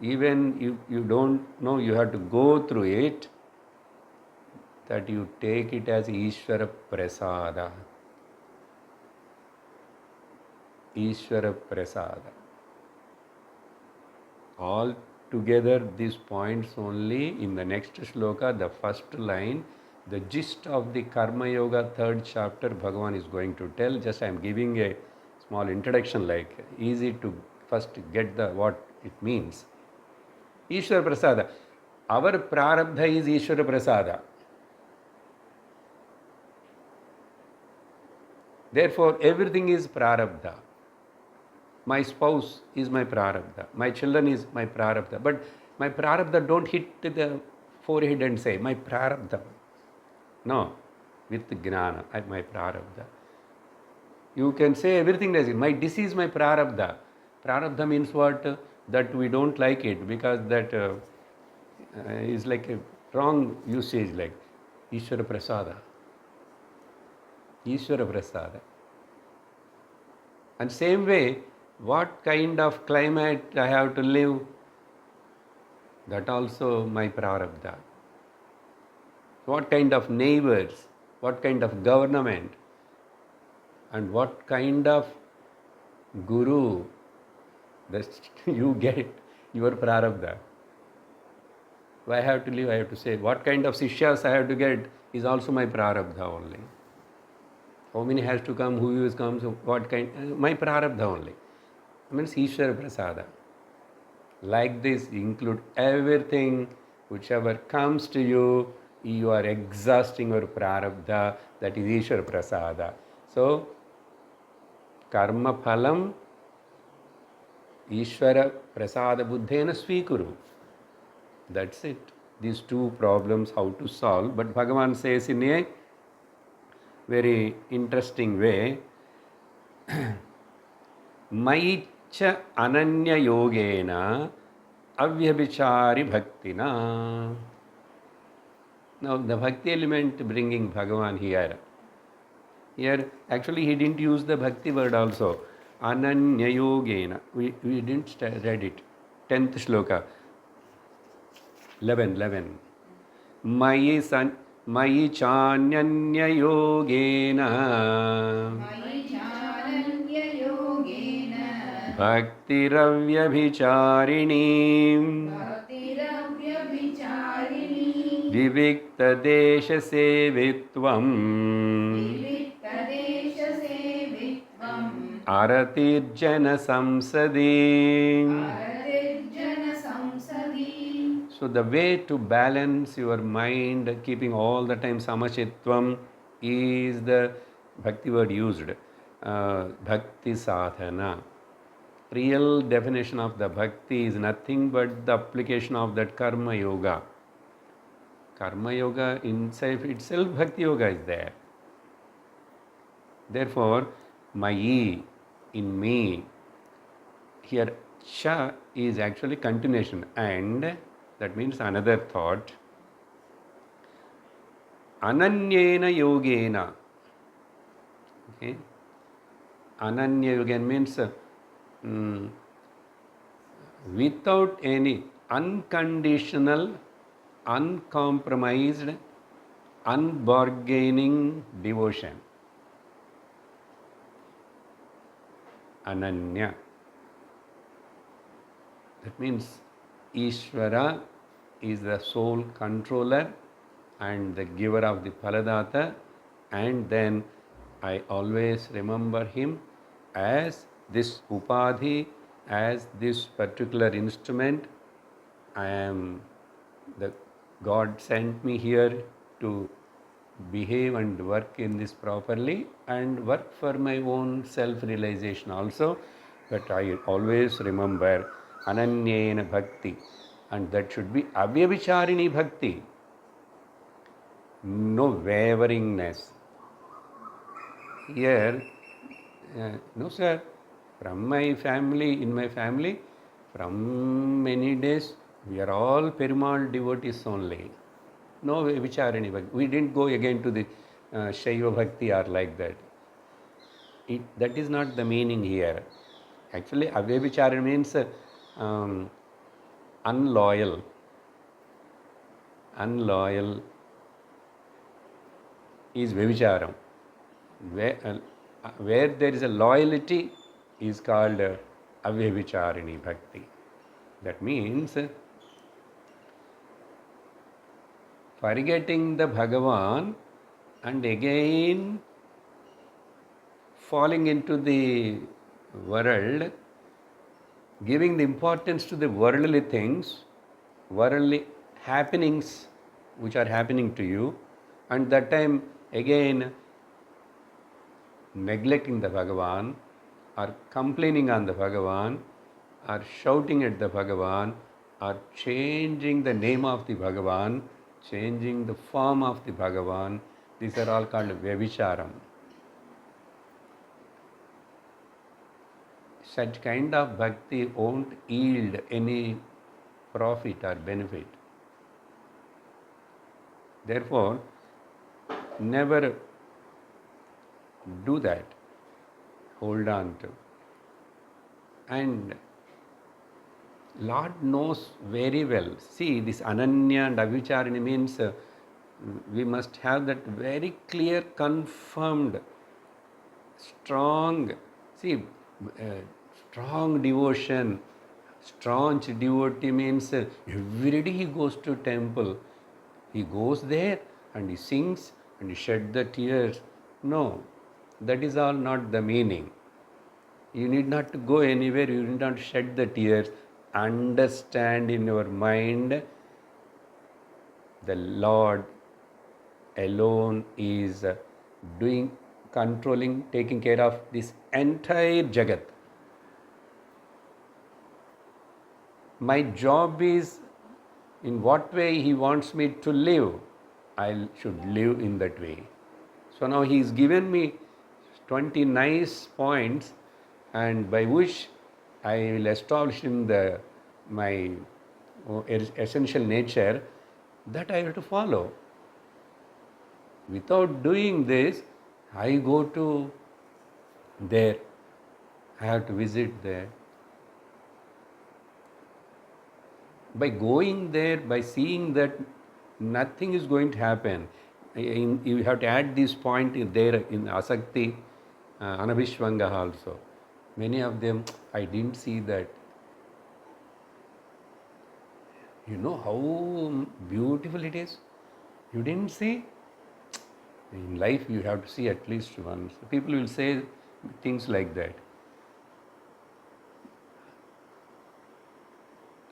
even you don't know, you have to go through it, that you take it as Ishvara Prasada. Ishvara Prasada. All together these points only in the next shloka, the first line, the gist of the Karma Yoga 3rd chapter, Bhagavan is going to tell. Just I am giving a small introduction, like easy to first get what it means. Ishvara Prasada. Our prarabdha is Ishvara Prasada. Therefore, everything is prarabdha. My spouse is my prarabdha. My children is my prarabdha. But my prarabdha don't hit the forehead and say, my prarabdha. No, with jnana, my prarabdha. You can say everything like my disease, my prarabdha. Prarabdha means what? That we don't like it, because that is like a wrong usage, like Ishvara Prasada. Ishvara Prasada. And same way, what kind of climate I have to live, that also my prarabdha. What kind of neighbors, what kind of government, and what kind of guru that you get, your prarabdha. I have to live, I have to say, what kind of sishyas I have to get is also my prarabdha only. How many has to come, who is comes, what kind, my prarabdha only. Means Ishvara Prasada. Like this, include everything, whichever comes to you, you are exhausting your prarabdha, that is Ishvara Prasada. So, karma phalam Ishvara Prasada Buddhena Svikuru. That's it. These two problems, how to solve. But Bhagavan says in a very interesting way, Maicha Ananya Yogena Avyabhichari Bhaktina. Now the bhakti element bringing Bhagavan here. Here actually he didn't use the bhakti word also. Ananya Yogena. We didn't read it. 10th shloka. 11. Mayi chanyanya yogena bhaktiravyavicharini vivikta desha sevitvam aratirjana samsadi. So the way to balance your mind, keeping all the time samachitvam, is the bhakti word used. Bhakti sadhana. Real definition of the bhakti is nothing but the application of that karma yoga. Karma yoga inside itself, bhakti yoga is there. Therefore, Mayi, in me, here Cha is actually continuation, and that means another thought. Ananyena yogena. Okay? Ananya yoga means without any unconditional, uncompromised, unbargaining devotion. Ananya. That means Ishvara is the sole controller and the giver of the Paladata, and then I always remember him as this Upadhi, as this particular instrument. I am the God sent me here to behave and work in this properly and work for my own self-realization also. But I always remember Ananyena Bhakti, and that should be Avyabhicharini Bhakti. No waveringness. Here, no sir, from my family, in my family, from many days, we are all Perumal devotees only. No Vicharani Bhakti. We didn't go again to the Shaiva Bhakti or like that. That is not the meaning here. Actually, Avyabhichara means unloyal. Unloyal is Vyavicharam. Where there is a loyalty is called Avyabhicharini Bhakti. That means forgetting the Bhagavan and again falling into the world, giving the importance to the worldly things, worldly happenings which are happening to you, and that time again neglecting the Bhagavan, or complaining on the Bhagavan, or shouting at the Bhagavan, or changing the name of the Bhagavan, changing the form of the Bhagavan. These are all called Vyavicharam. Such kind of bhakti won't yield any profit or benefit. Therefore, never do that. Hold on to. And Lord knows very well. See, this Ananya and Avicharini means we must have that very clear, confirmed, strong, strong devotion. Staunch devotee means every day he goes to temple. He goes there and he sings and he sheds the tears. No, that is all not the meaning. You need not to go anywhere, you need not shed the tears. Understand in your mind the Lord alone is doing, controlling, taking care of this entire Jagat. My job is in what way he wants me to live. I should live in that way. So now he has given me 20 nice points, and by which I will establish in my essential nature that I have to follow. Without doing this, I go to there. I have to visit there. By going there, by seeing that nothing is going to happen, you have to add this point there in Asakti, Anabhishvanga also. Many of them, I didn't see that. You know how beautiful it is? You didn't see? In life, you have to see at least once. People will say things like that.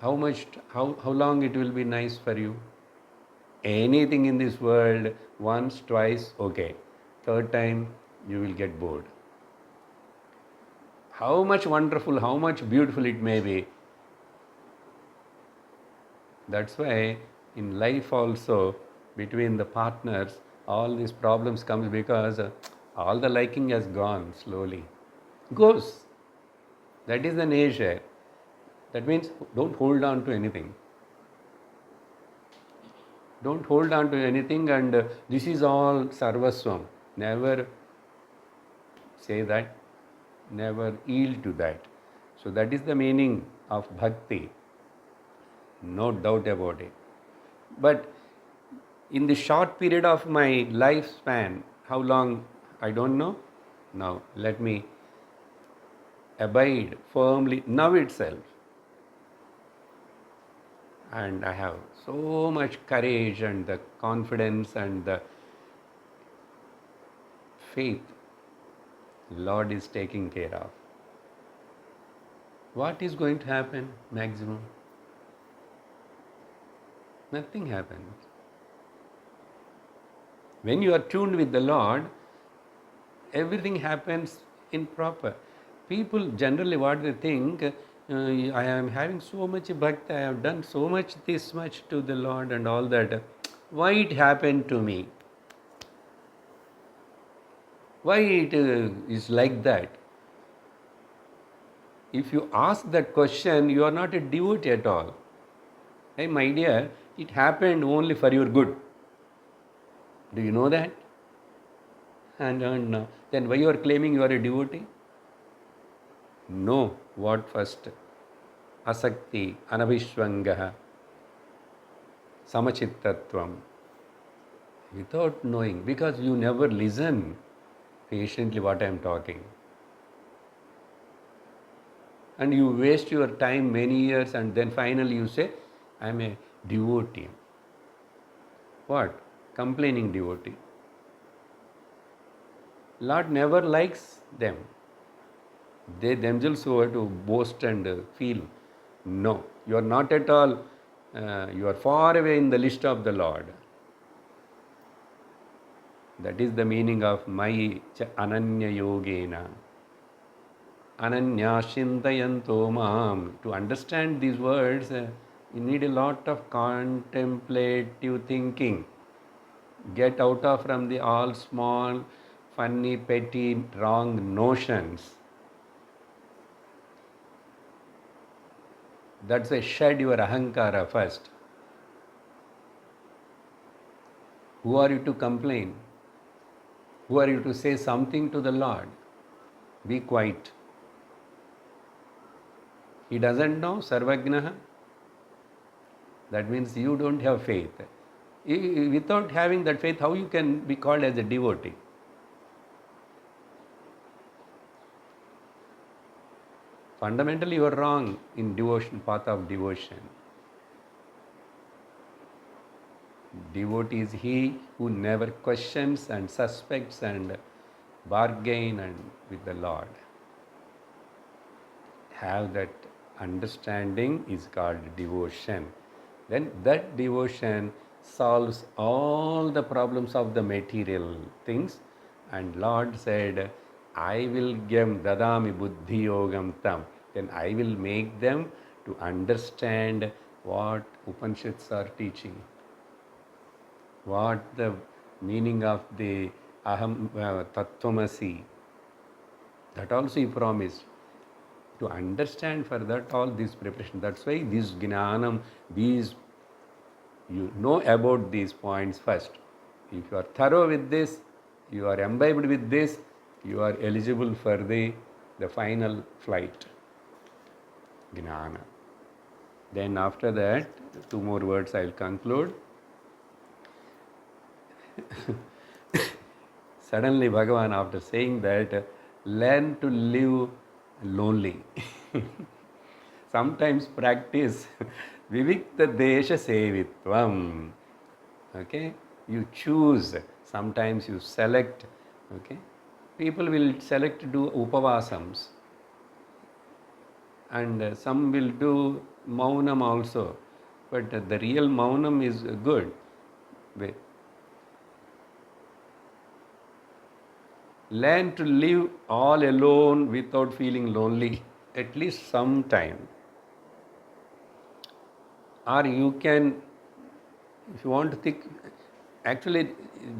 how long it will be nice for you? Anything in this world, once, twice, okay. Third time, you will get bored. How much wonderful, how much beautiful it may be. That's why in life also, between the partners, all these problems comes because all the liking has gone slowly. Goes. That is the nature. That means don't hold on to anything. Don't hold on to anything, and this is all sarvaswam. Never say that, never yield to that. So that is the meaning of bhakti, no doubt about it. But in the short period of my lifespan, how long I don't know. Now let me abide firmly now itself. And I have so much courage and the confidence and the faith Lord is taking care of. What is going to happen maximum? Nothing happens. When you are tuned with the Lord, everything happens in proper. People generally what they think, I am having so much bhakti, I have done so much this much to the Lord and all that. Why it happened to me? Why it is like that? If you ask that question, you are not a devotee at all. Hey, my dear, it happened only for your good. Do you know that? And then why you are claiming you are a devotee? Know what first? Asakti, anabhishvangaha, samachittatvam. Without knowing, because you never listen patiently what I am talking. And you waste your time many years and then finally you say, I am a devotee. What? Complaining devotee. Lord never likes them. They themselves were to boast and feel. No, you are not at all, you are far away in the list of the Lord. That is the meaning of Mai Ananya Yogena. Ananya Shintayanto Mam. To understand these words, you need a lot of contemplative thinking. Get out of from the all small, funny, petty, wrong notions. That's why shed your ahankara first. Who are you to complain? Who are you to say something to the Lord? Be quiet. He doesn't know, Sarvagnaha. That means you don't have faith. Without having that faith, how you can be called as a devotee? Fundamentally, you are wrong in devotion, path of devotion. Devotee is he who never questions and suspects and bargain and with the Lord. Have that understanding is called devotion. Then that devotion solves all the problems of the material things. And Lord said, I will give dadami buddhi yogam tam. Then I will make them to understand what Upanishads are teaching. What the meaning of the aham tattvamasi. That also he promised. To understand for that all this preparation. That's why this jnanam, these, you know about these points first. If you are thorough with this, you are imbibed with this, you are eligible for the final flight. Jnana. Then after that, 2 more words I will conclude. Suddenly Bhagavan, after saying that, learn to live lonely. Sometimes practice vivikta desha sevitvam. Okay? You choose. Sometimes you select. Okay? People will select to do upavasams. And some will do Maunam also. But the real Maunam is good. Learn to live all alone without feeling lonely, at least sometime. Or you can, if you want to think, actually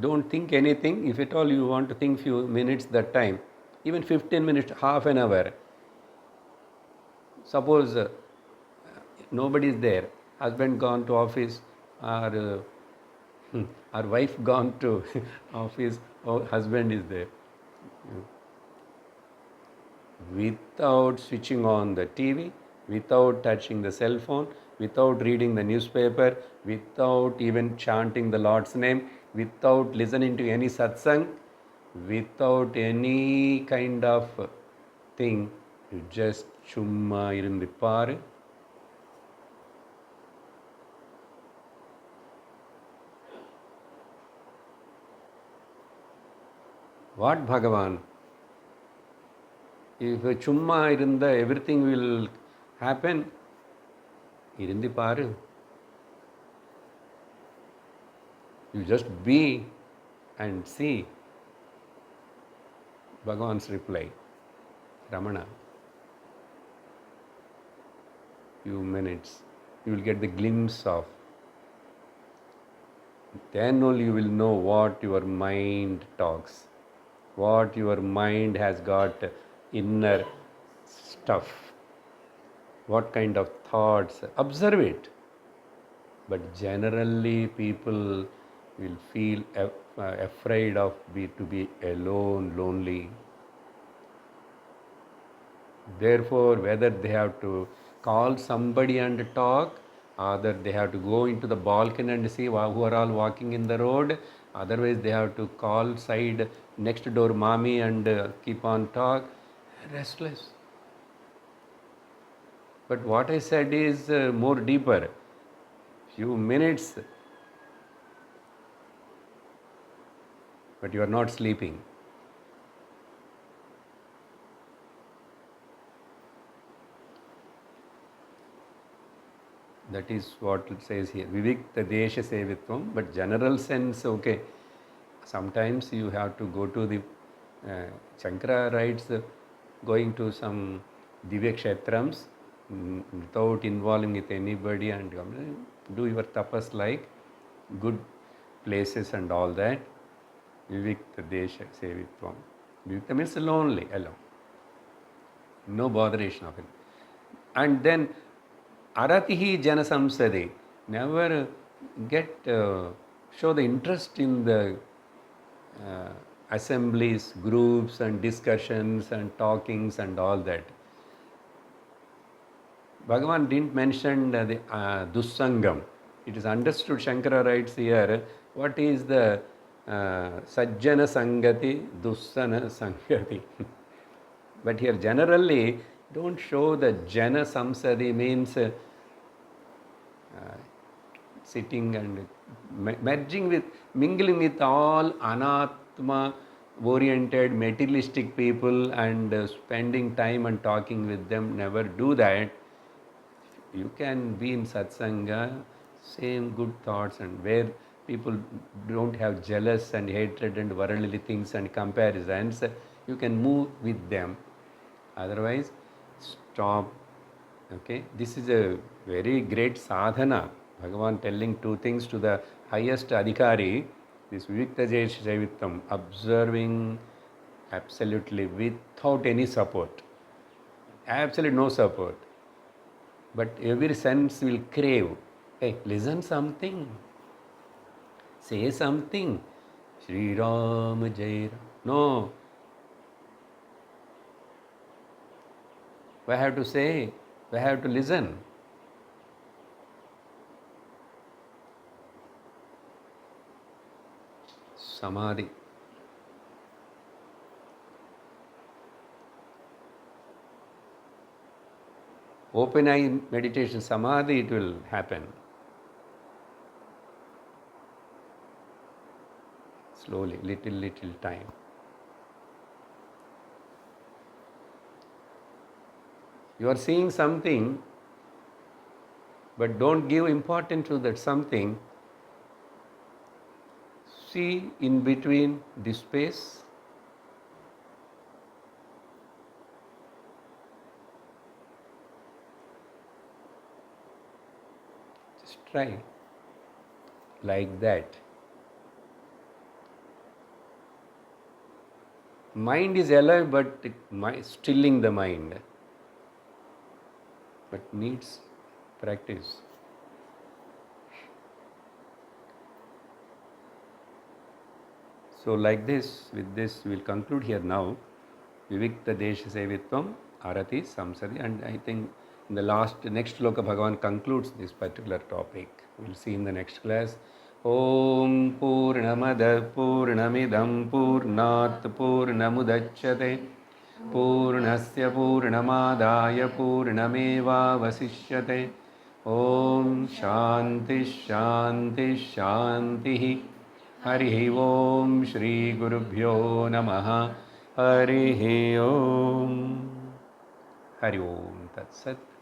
don't think anything. If at all you want to think few minutes that time, even 15 minutes, half an hour. Suppose nobody is there, husband gone to office, or or wife gone to office, or husband is there. Without switching on the TV, without touching the cell phone, without reading the newspaper, without even chanting the Lord's name, without listening to any satsang, without any kind of thing, you just chumma irundiparu. What Bhagavan? If chumma irunda, everything will happen. Irundiparu. You just be and see. Bhagavan's reply. Ramana. Few minutes. You will get the glimpse of. Then only you will know what your mind talks. What your mind has got inner stuff. What kind of thoughts. Observe it. But generally people will feel afraid of to be alone, lonely. Therefore, whether they have to call somebody and talk, either they have to go into the balcony and see who are all walking in the road, otherwise they have to call side next door mommy and keep on talk, restless. But what I said is more deeper. Few minutes, but you are not sleeping. That is what it says here. Vivikta Desha Sevitvam, but general sense, okay. Sometimes you have to go to the Shankara writes going to some Divya Kshetrams without involving with anybody and do your tapas like good places and all that. Vivikta Desha Sevitvam. Vivikta means lonely, alone. No botheration of it. And then Aratihi Jana Samsade. Never get show the interest in the assemblies, groups and discussions and talkings and all that. Bhagavan didn't mention the Dussangam. It is understood, Shankara writes here, what is the Sajjana Sangati, Dussana Sangati. But here generally don't show the Jana Samsadi means sitting and merging with, mingling with all anatma oriented materialistic people and spending time and talking with them. Never do that. You can be in satsanga, same good thoughts, and where people don't have jealous and hatred and worldly things and comparisons, you can move with them. Otherwise, stop. Okay, this is a very great sadhana. Bhagavan telling two things to the highest adhikari, this Vivikta Jevittam, observing absolutely without any support. Absolutely no support. But every sense will crave. Hey, listen something. Say something. Sri Ram Jai Ram. No. I have to say, I have to listen. Samadhi. Open eye meditation, samadhi, it will happen. Slowly, little time. You are seeing something, But don't give importance to that something. See in between this space. Just try like that. Mind is alive, but stilling the mind, but needs practice. So like this, with this we'll conclude here now. Vivikta Desha Sevitvam Arati Samsadi, and I think in the next sloka Bhagavan concludes this particular topic. We'll see in the next class. Om Purnamada Purnamidam Purnat Purnamudachyate Purnasya Purnamadaya Purnameva Vasishyate. Om Shanti Shanti Shanti. Hari Om Shri Gurubhyo Namaha. Hari Om. Hari Om Tat Sat.